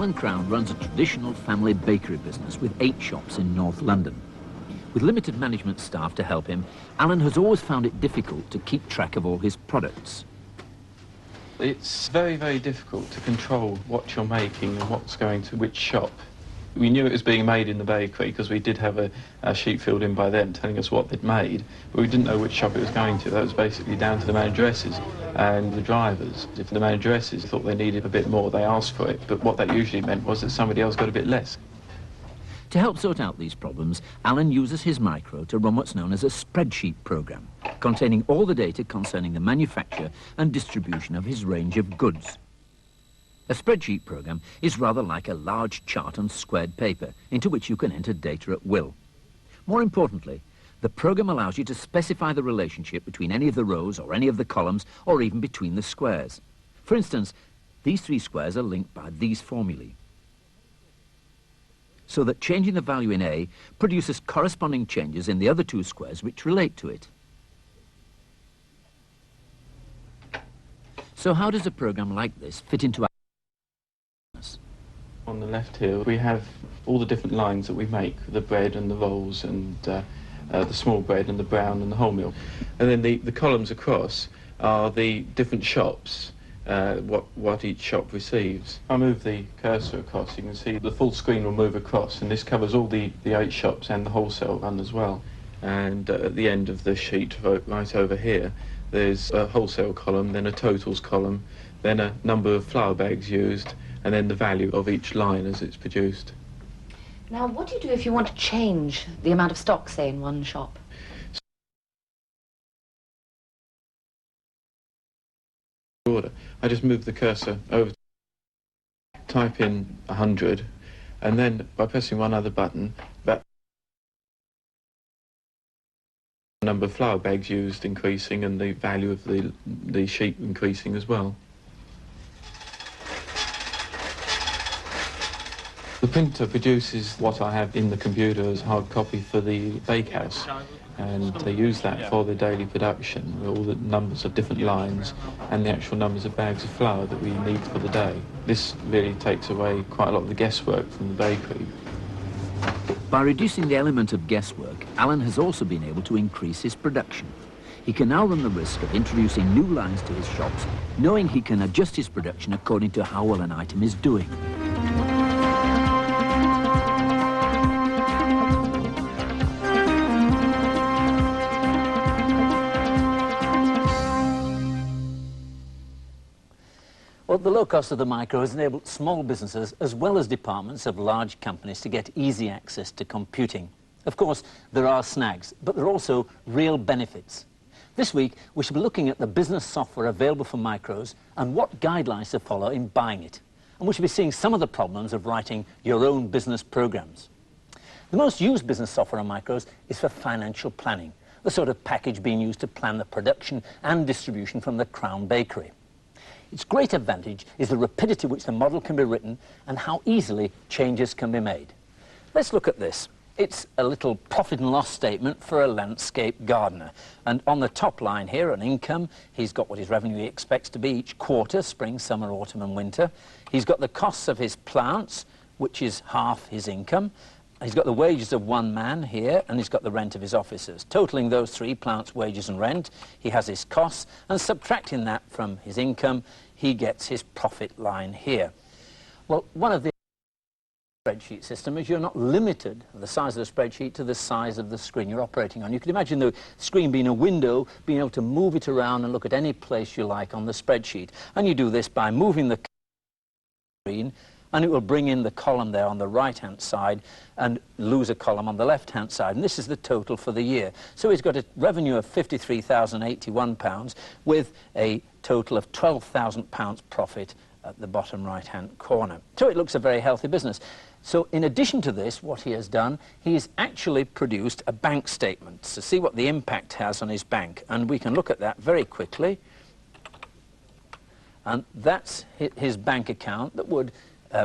Alan Crown runs a traditional family bakery business with 8 shops in North London. With limited management staff to help him, Alan has always found it difficult to keep track of all his products. It's very, very difficult to control what you're making and what's going to which shop. We knew it was being made in the bakery because we did have a sheet filled in by them telling us what they'd made, but we didn't know which shop it was going to. That was basically down to the manageresses and the drivers. If the manageresses thought they needed a bit more, they asked for it, but what that usually meant was that somebody else got a bit less. To help sort out these problems, Alan uses his micro to run what's known as a spreadsheet program, containing all the data concerning the manufacture and distribution of his range of goods. A spreadsheet program is rather like a large chart on squared paper into which you can enter data at will. More importantly, the program allows you to specify the relationship between any of the rows or any of the columns or even between the squares. For instance, these 3 squares are linked by these formulae, so that changing the value in A produces corresponding changes in the other 2 squares which relate to it. So how does a program like this fit into our business? On the left here, we have all the different lines that we make, the bread and the rolls and the small bread and the brown and the wholemeal. And then the columns across are the different shops, what each shop receives. If I move the cursor across, you can see the full screen will move across, and this covers all the 8 shops and the wholesale run as well. And at the end of the sheet, right over here, there's a wholesale column, then a totals column, then a number of flour bags used, and then the value of each line as it's produced. Now, what do you do if you want to change the amount of stock, say, in one shop? Order. I just move the cursor over, type in 100, and then by pressing one other button, that number of flour bags used increasing and the value of the sheet increasing as well. The printer produces what I have in the computer as hard copy for the bakehouse, and they use that for the daily production, all the numbers of different lines and the actual numbers of bags of flour that we need for the day. This really takes away quite a lot of the guesswork from the bakery. By reducing the element of guesswork, Alan has also been able to increase his production. He can now run the risk of introducing new lines to his shops, knowing he can adjust his production according to how well an item is doing. Well, the low cost of the micro has enabled small businesses as well as departments of large companies to get easy access to computing. Of course, there are snags, but there are also real benefits. This week, we shall be looking at the business software available for micros and what guidelines to follow in buying it. And we shall be seeing some of the problems of writing your own business programs. The most used business software on micros is for financial planning, the sort of package being used to plan the production and distribution from the Crown Bakery. Its great advantage is the rapidity with which the model can be written and how easily changes can be made. Let's look at this. It's a little profit and loss statement for a landscape gardener. And on the top line here, on income, he's got what his revenue he expects to be each quarter, spring, summer, autumn and winter. He's got the costs of his plants, which is half his income. He's got the wages of one man here, and he's got the rent of his officers. Totaling those 3, plants, wages and rent, he has his costs, and subtracting that from his income, he gets his profit line here. Well, one of the spreadsheet system is you're not limited, the size of the spreadsheet, to the size of the screen you're operating on. You can imagine the screen being a window, being able to move it around and look at any place you like on the spreadsheet. And you do this by moving the screen, and it will bring in the column there on the right-hand side and lose a column on the left-hand side. And this is the total for the year. So he's got a revenue of £53,081 with a total of £12,000 profit at the bottom right-hand corner. So it looks a very healthy business. So in addition to this, what he has done, he's actually produced a bank statement to see what the impact has on his bank. And we can look at that very quickly. And that's his bank account that would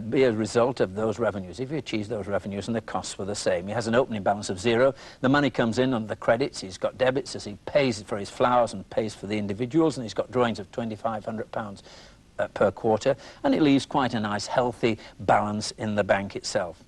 be a result of those revenues, if he achieves those revenues and the costs were the same. He has an opening balance of 0. The money comes in on the credits. He's got debits as he pays for his flowers and pays for the individuals, and he's got drawings of £2,500 per quarter, and it leaves quite a nice healthy balance in the bank itself.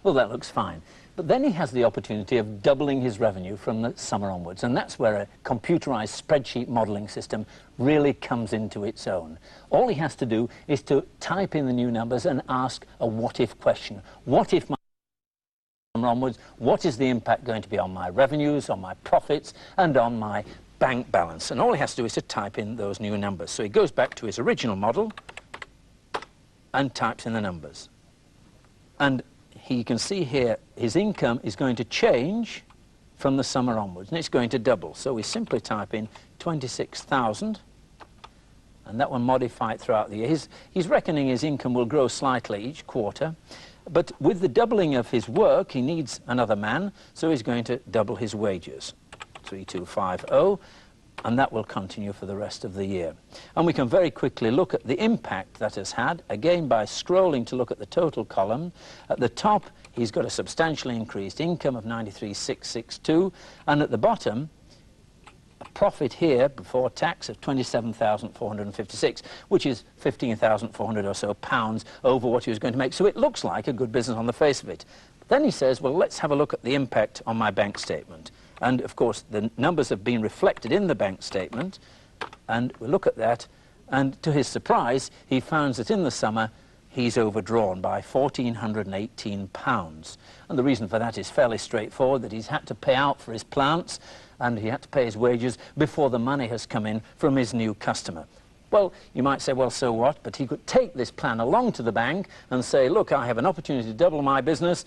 Well, that looks fine. But then he has the opportunity of doubling his revenue from the summer onwards, and that's where a computerized spreadsheet modeling system really comes into its own. All he has to do is to type in the new numbers and ask a what-if question. What if my summer onwards, what is the impact going to be on my revenues, on my profits, and on my bank balance? And all he has to do is to type in those new numbers. So he goes back to his original model and types in the numbers. And you can see here his income is going to change from the summer onwards, and it's going to double. So we simply type in 26,000, and that will modify it throughout the year. He's reckoning his income will grow slightly each quarter, but with the doubling of his work, he needs another man, so he's going to double his wages. 3250, and that will continue for the rest of the year. And we can very quickly look at the impact that has had, again by scrolling to look at the total column. At the top, he's got a substantially increased income of 93,662, and at the bottom, a profit here before tax of 27,456, which is 15,400 or so pounds over what he was going to make. So it looks like a good business on the face of it. But then he says, well, let's have a look at the impact on my bank statement. And, of course, the numbers have been reflected in the bank statement, and we look at that, and to his surprise, he finds that in the summer, he's overdrawn by £1,418. And the reason for that is fairly straightforward, that he's had to pay out for his plants, and he had to pay his wages before the money has come in from his new customer. Well, you might say, well, so what? But he could take this plan along to the bank and say, look, I have an opportunity to double my business.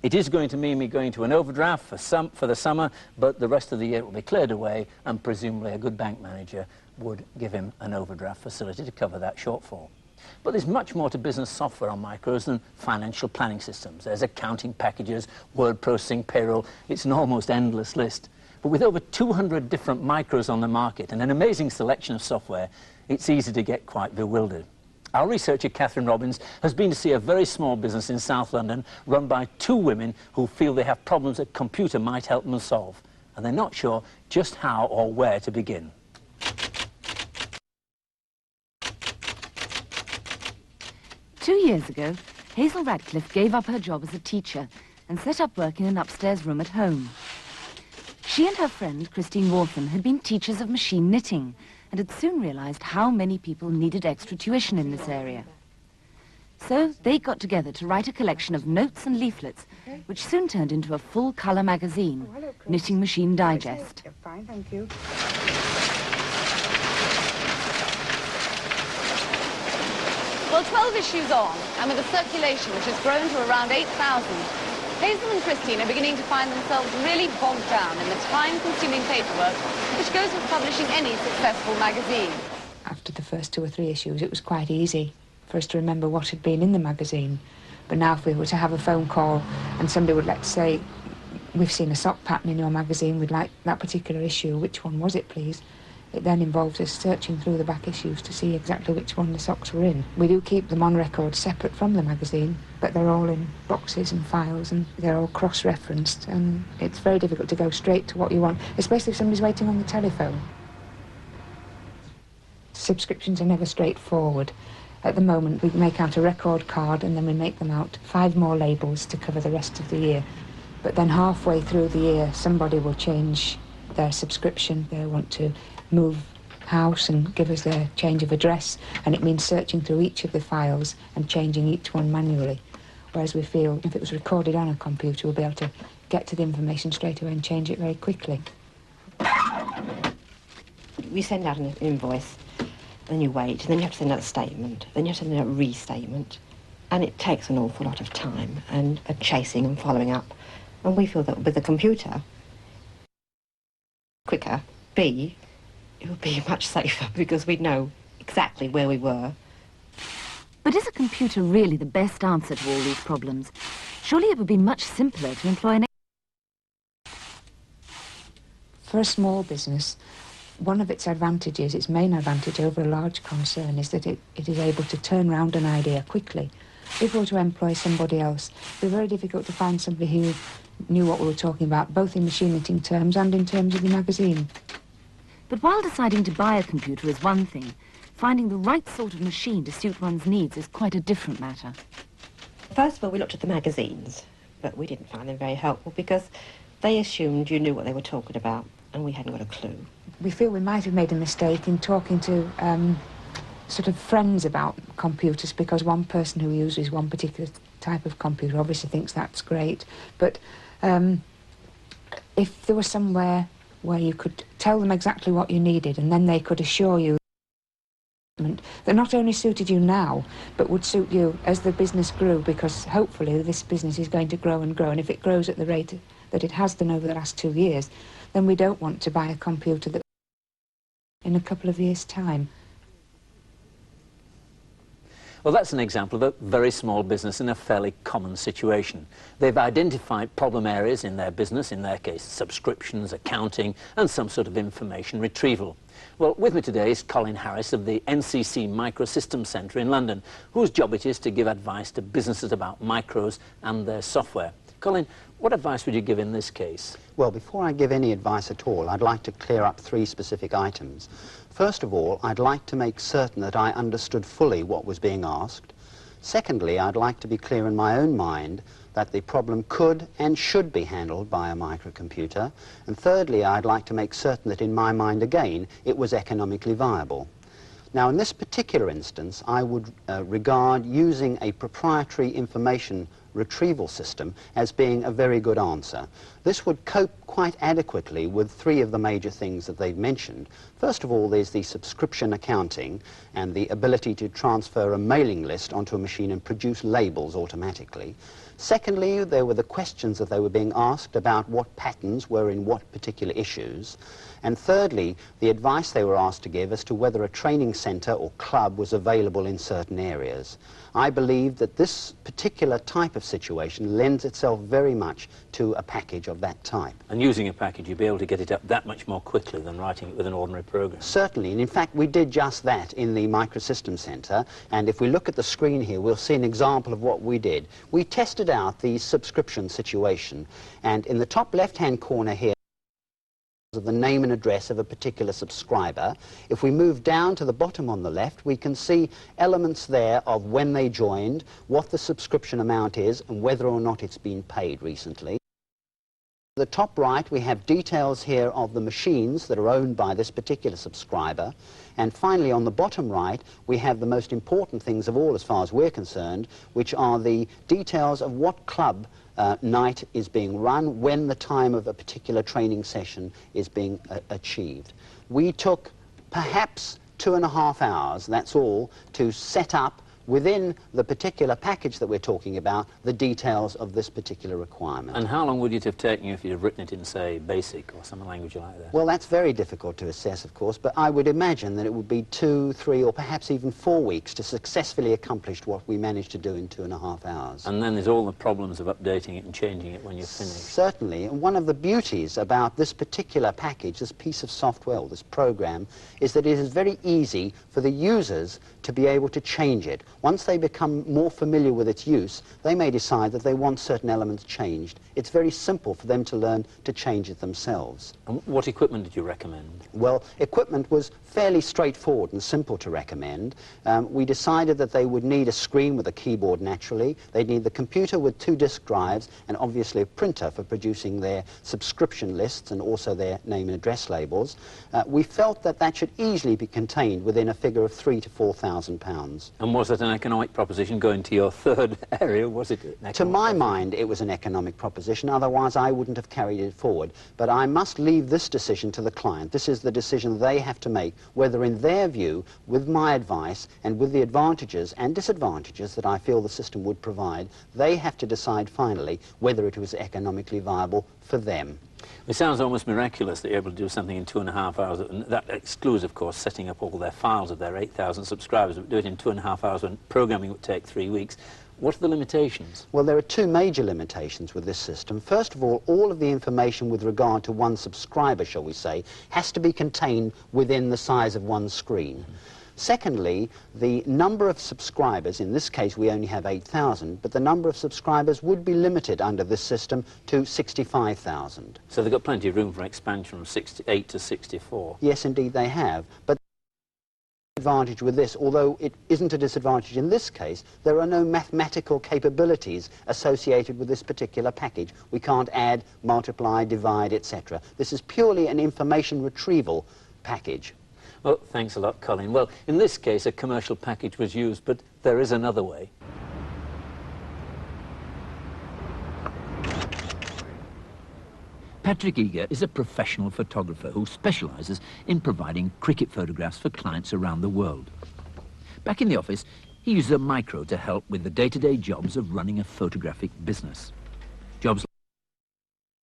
It is going to mean me going to an overdraft for the summer, but the rest of the year it will be cleared away, and presumably a good bank manager would give him an overdraft facility to cover that shortfall. But there's much more to business software on Micros than financial planning systems. There's accounting packages, word processing, payroll. It's an almost endless list. But with over 200 different Micros on the market and an amazing selection of software, it's easy to get quite bewildered. Our researcher, Catherine Robbins, has been to see a very small business in South London run by two women who feel they have problems a computer might help them solve, and they're not sure just how or where to begin. Two years ago, Hazel Radcliffe gave up her job as a teacher and set up work in an upstairs room at home. She and her friend, Christine Wartham, had been teachers of machine knitting and had soon realized how many people needed extra tuition in this area. So they got together to write a collection of notes and leaflets, which soon turned into a full-colour magazine, Knitting Machine Digest. Fine, thank you. Well, 12 issues on, and with a circulation which has grown to around 8,000, Hazel and Christine are beginning to find themselves really bogged down in the time-consuming paperwork which goes with publishing any successful magazine. After the first 2 or 3 issues, it was quite easy for us to remember what had been in the magazine. But now if we were to have a phone call and somebody would like to say, we've seen a sock pattern in your magazine, we'd like that particular issue, which one was it, please? It then involves us searching through the back issues to see exactly which one the socks were in. We do keep them on record separate from the magazine, but they're all in boxes and files and they're all cross-referenced, and it's very difficult to go straight to what you want, especially if somebody's waiting on the telephone. Subscriptions are never straightforward. At the moment, we make out a record card and then we make them out 5 more labels to cover the rest of the year. But then halfway through the year, somebody will change their subscription. They want to move house and give us their change of address, and it means searching through each of the files and changing each one manually. Whereas we feel if it was recorded on a computer, we'll be able to get to the information straight away and change it very quickly. We send out an invoice, then you wait, then you have to send out a statement, then you have to send out a restatement, and it takes an awful lot of time and a chasing and following up. And we feel that with the computer, quicker, B, it would be much safer because we'd know exactly where we were. But is a computer really the best answer to all these problems? Surely it would be much simpler to employ an... For a small business, one of its advantages, its main advantage over a large concern, is that it is able to turn around an idea quickly. If we were to employ somebody else, it would be very difficult to find somebody who knew what we were talking about, both in machine knitting terms and in terms of the magazine. But while deciding to buy a computer is one thing, finding the right sort of machine to suit one's needs is quite a different matter. First of all, we looked at the magazines, but we didn't find them very helpful because they assumed you knew what they were talking about, and we hadn't got a clue. We feel we might have made a mistake in talking to sort of friends about computers, because one person who uses one particular type of computer obviously thinks that's great, but if there was somewhere where you could tell them exactly what you needed and then they could assure you that not only suited you now, but would suit you as the business grew, because hopefully this business is going to grow and grow, and if it grows at the rate that it has done over the last 2 years, then we don't want to buy a computer that in a couple of years' time. Well, that's an example of a very small business in a fairly common situation. They've identified problem areas in their business, in their case subscriptions, accounting, and some sort of information retrieval. Well, with me today is Colin Harris of the NCC Microsystems Centre in London, whose job it is to give advice to businesses about micros and their software. Colin, what advice would you give in this case? Well, before I give any advice at all, I'd like to clear up 3 specific items. First of all, I'd like to make certain that I understood fully what was being asked. Secondly, I'd like to be clear in my own mind that the problem could and should be handled by a microcomputer. And thirdly, I'd like to make certain that in my mind again, it was economically viable. Now, in this particular instance, I would regard using a proprietary information retrieval system as being a very good answer. This would cope quite adequately with 3 of the major things that they've mentioned. First of all, there's the subscription accounting and the ability to transfer a mailing list onto a machine and produce labels automatically. Secondly, there were the questions that they were being asked about what patterns were in what particular issues. And thirdly, the advice they were asked to give as to whether a training centre or club was available in certain areas. I believe that this particular type of situation lends itself very much to a package of that type. And using a package, you'd be able to get it up that much more quickly than writing it with an ordinary program. Certainly, and in fact we did just that in the Microsystems Centre, and if we look at the screen here, we'll see an example of what we did. We tested out the subscription situation, and in the top left-hand corner here, of the name and address of a particular subscriber. If we move down to the bottom on the left, we can see elements there of when they joined, what the subscription amount is, and whether or not it's been paid recently. The top right, we have details here of the machines that are owned by this particular subscriber. And finally, on the bottom right, we have the most important things of all as far as we're concerned, which are the details of what club night is being run, when the time of a particular training session is being achieved. We took perhaps 2.5 hours, that's all, to set up within the particular package that we're talking about the details of this particular requirement. And how long would it have taken you if you'd have written it in, say, BASIC or some language like that? Well, that's very difficult to assess, of course, but I would imagine that it would be 2, 3, or perhaps even 4 weeks to successfully accomplish what we managed to do in 2.5 hours. And then there's all the problems of updating it and changing it when you're finished. Certainly, and one of the beauties about this particular package, this piece of software, or this program, is that it is very easy for the users to be able to change it. Once they become more familiar with its use, they may decide that they want certain elements changed. It's very simple for them to learn to change it themselves. And what equipment did you recommend? Well, equipment was fairly straightforward and simple to recommend. We decided that they would need a screen with a keyboard naturally. They'd need the computer with 2 disk drives and obviously a printer for producing their subscription lists and also their name and address labels. We felt that that should easily be contained within a figure of £3,000 to £4,000. And was it an economic proposition going to your third area? Was it an economic To my mind, it was an economic proposition, otherwise I wouldn't have carried it forward. But I must leave this decision to the client. This is the decision they have to make, whether in their view, with my advice and with the advantages and disadvantages that I feel the system would provide, they have to decide finally whether it was economically viable for them. It sounds almost miraculous that you're able to do something in 2.5 hours. And that excludes, of course, setting up all their files of their 8,000 subscribers, but do it in 2.5 hours when programming would take 3 weeks. What are the limitations? Well, there are 2 major limitations with this system. First of all of the information with regard to one subscriber, shall we say, has to be contained within the size of one screen. Secondly, the number of subscribers, in this case we only have 8,000, but the number of subscribers would be limited under this system to 65,000. So they've got plenty of room for expansion from 68 to 64. Yes, indeed they have. But disadvantage with this, although it isn't a disadvantage in this case. There are no mathematical capabilities associated with this particular package. We can't add, multiply, divide, etc. This is purely an information retrieval package. Well, thanks a lot, Colin. Well, in this case, a commercial package was used, but there is another way. Patrick Eager is a professional photographer who specialises in providing cricket photographs for clients around the world. Back in the office, he uses a micro to help with the day-to-day jobs of running a photographic business. Jobs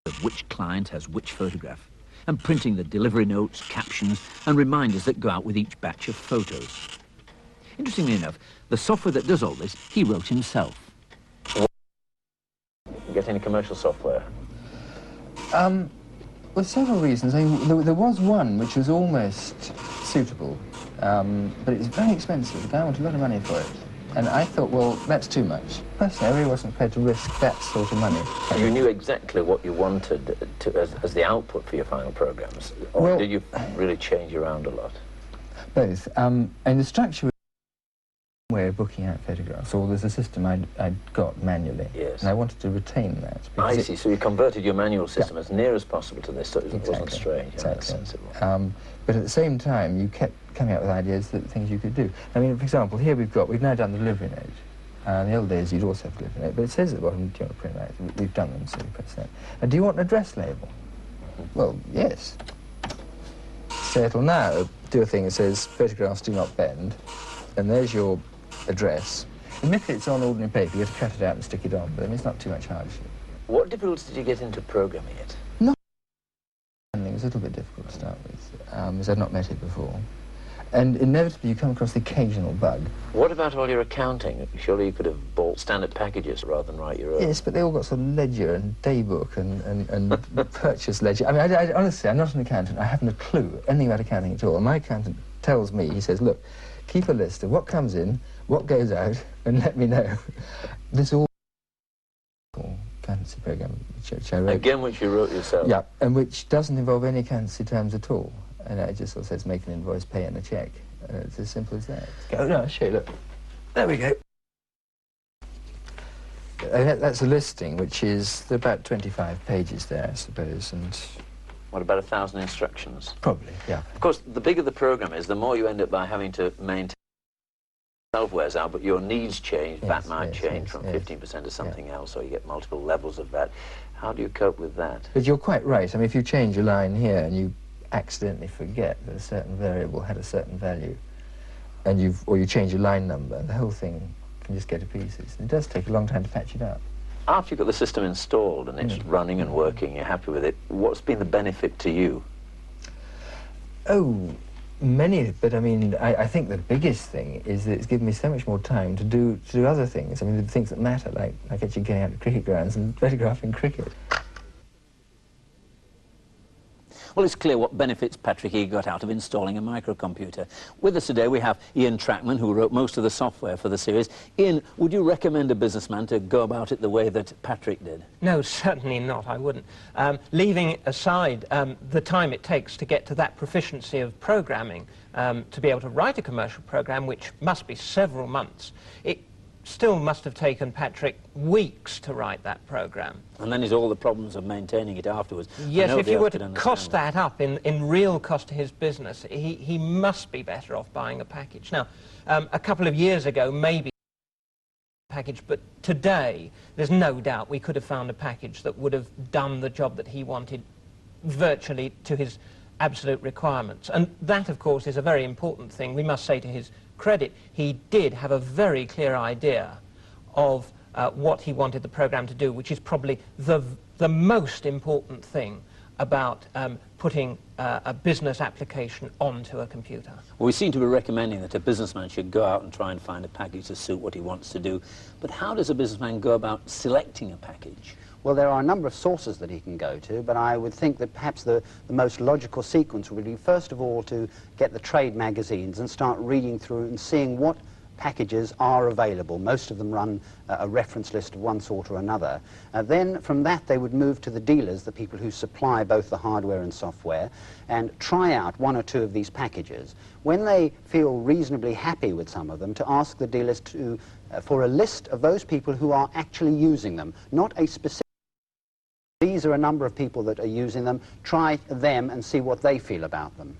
like of which client has which photograph, and printing the delivery notes, captions, and reminders that go out with each batch of photos. Interestingly enough, the software that does all this, he wrote himself. Get any commercial software? Well, several reasons. I mean, there was one which was almost suitable, but it was very expensive. The guy wanted a lot of money for it. And I thought, well, that's too much. Personally, I really wasn't prepared to risk that sort of money. You knew exactly what you wanted as the output for your final programs? Or well, did you really change around a lot? Both. And the structure was a way of booking out photographs, or there's a system I'd got manually. Yes. And I wanted to retain that. I see. So you converted your manual system as near as possible to this, so it Exactly. wasn't strange. Exactly. That's sensible. But at the same time, you kept coming up with ideas that things you could do. I mean, for example, here we've now done the delivery note. In the old days, you'd also have delivery note, but it says at the bottom, do you want to print out? We've done them, so you press that. And do you want an address label? Well, yes. So it'll now do a thing that says, photographs do not bend, and there's your address. Admittedly, it's on ordinary paper, you have to cut it out and stick it on, but I mean, it's not too much hardship. What difficulties did you get into programming it? It was a little bit difficult to start with, as I'd not met it before. And inevitably you come across the occasional bug. What about all your accounting? Surely you could have bought standard packages rather than write your own. Yes, but they all got sort of ledger and daybook and purchase ledger. I mean, I honestly, I'm not an accountant. I haven't a clue anything about accounting at all. And my accountant tells me, he says, look, keep a list of what comes in, what goes out, and let me know. This all accountancy program which I wrote. Again, which you wrote yourself? Yeah, and which doesn't involve any accountancy terms at all. And it just sort of says make an invoice, pay in a cheque. It's as simple as that. Go, no, I'll show you, look. There we go. And that's a listing, which is about 25 pages there, I suppose, and... What, about 1,000 instructions? Probably, yeah. Of course, the bigger the program is, the more you end up by having to maintain. Self wears out, but your needs change. Yes, VAT might yes, change yes, from yes. 15% to something else, or you get multiple levels of VAT. How do you cope with that? But you're quite right. I mean, if you change a line here and you accidentally forget that a certain variable had a certain value, and you change a line number, the whole thing can just go to pieces. It does take a long time to patch it up. After you've got the system installed and it's running and working, you're happy with it, what's been the benefit to you? Oh, many, but I mean, I think the biggest thing is that it's given me so much more time to do other things. I mean, the things that matter, like actually getting out to cricket grounds and photographing cricket. Well, it's clear what benefits Patrick Eager got out of installing a microcomputer. With us today, we have Ian Trackman, who wrote most of the software for the series. Ian, would you recommend a businessman to go about it the way that Patrick did? No, certainly not, I wouldn't. Leaving aside the time it takes to get to that proficiency of programming, to be able to write a commercial program, which must be several months, it still must have taken Patrick weeks to write that program. And then there's all the problems of maintaining it afterwards. Yes, if you were to cost that up in real cost to his business, he must be better off buying a package. Now, a couple of years ago, maybe package, but today, there's no doubt we could have found a package that would have done the job that he wanted virtually to his absolute requirements. And that, of course, is a very important thing. We must say to his credit, he did have a very clear idea of what he wanted the program to do, which is probably the most important thing about putting a business application onto a computer. Well, we seem to be recommending that a businessman should go out and try and find a package to suit what he wants to do. But how does a businessman go about selecting a package? Well, there are a number of sources that he can go to, but I would think that perhaps the most logical sequence would be, first of all, to get the trade magazines and start reading through and seeing what packages are available. Most of them run a reference list of one sort or another. Then from that they would move to the dealers, the people who supply both the hardware and software, and try out one or two of these packages. When they feel reasonably happy with some of them, to ask the dealers to, for a list of those people who are actually using them, not a specific. These are a number of people that are using them. Try them and see what they feel about them.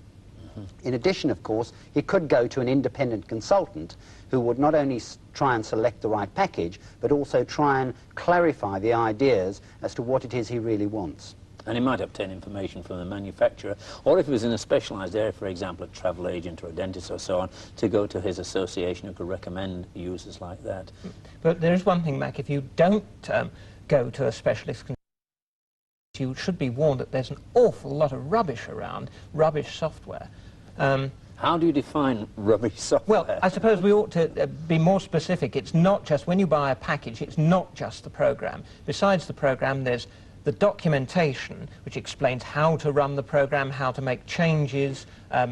In addition, of course, he could go to an independent consultant who would not only try and select the right package, but also try and clarify the ideas as to what it is he really wants. And he might obtain information from the manufacturer, or if he was in a specialised area, for example, a travel agent or a dentist or so on, to go to his association who could recommend users like that. But there is one thing, Mac, if you don't go to a specialist, you should be warned that there's an awful lot of rubbish around, rubbish software. How do you define rubbish software? Well, I suppose we ought to be more specific. It's not just, when you buy a package, it's not just the program. Besides the program, there's the documentation, which explains how to run the program, how to make changes,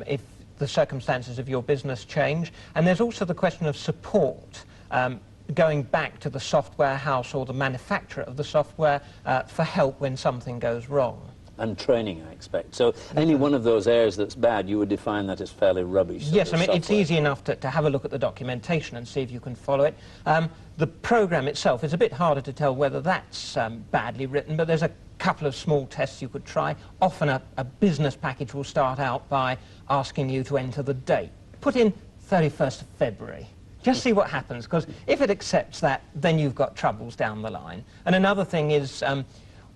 if the circumstances of your business change. And there's also the question of support, going back to the software house or the manufacturer of the software for help when something goes wrong. And training, I expect. So any one of those areas that's bad, you would define that as fairly rubbish. Yes, I mean, it's easy enough to have a look at the documentation and see if you can follow it. The program itself is a bit harder to tell whether that's badly written, but there's a couple of small tests you could try. Often a business package will start out by asking you to enter the date. Put in 31st of February. Just see what happens, because if it accepts that, then you've got troubles down the line. And another thing is,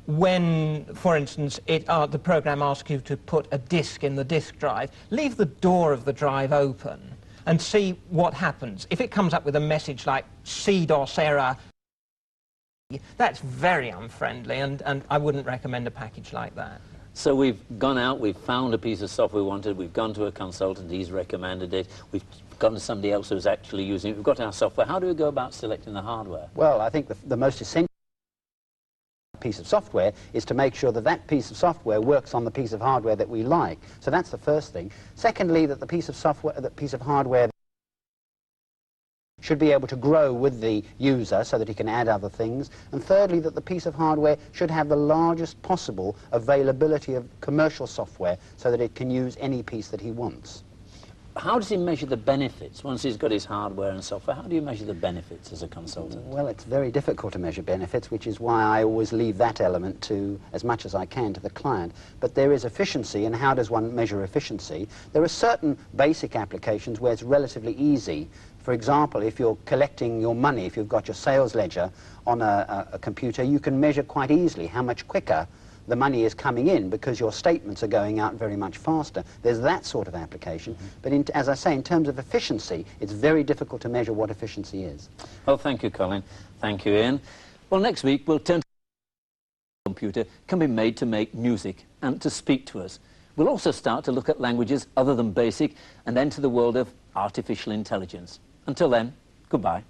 when, for instance, the program asks you to put a disk in the disk drive, leave the door of the drive open and see what happens. If it comes up with a message like CDOS error, that's very unfriendly, and I wouldn't recommend a package like that. So we've gone out, we've found a piece of software we wanted, we've gone to a consultant, he's recommended it, we've gone to somebody else who's actually using it, we've got our software. How do we go about selecting the hardware? Well, I think the most essential piece of software is to make sure that that piece of software works on the piece of hardware that we like. So that's the first thing. Secondly, that the piece of software, that piece of hardware should be able to grow with the user so that he can add other things. And thirdly, that the piece of hardware should have the largest possible availability of commercial software so that it can use any piece that he wants. How does he measure the benefits once he's got his hardware and software? How do you measure the benefits as a consultant? Well, it's very difficult to measure benefits, which is why I always leave that element to, as much as I can, to the client. But there is efficiency, and how does one measure efficiency? There are certain basic applications where it's relatively easy. For example, if you're collecting your money, if you've got your sales ledger on a computer, you can measure quite easily how much quicker the money is coming in because your statements are going out very much faster. There's that sort of application. But as I say, in terms of efficiency, it's very difficult to measure what efficiency is. Well, thank you, Colin. Thank you, Ian. Well, next week we'll turn to how a computer can be made to make music and to speak to us. We'll also start to look at languages other than BASIC and enter the world of artificial intelligence. Until then, goodbye.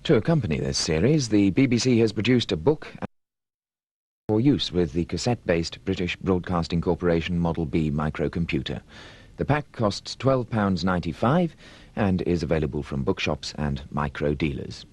To accompany this series, the BBC has produced a book for use with the cassette-based British Broadcasting Corporation Model B microcomputer. The pack costs £12.95 and is available from bookshops and micro dealers.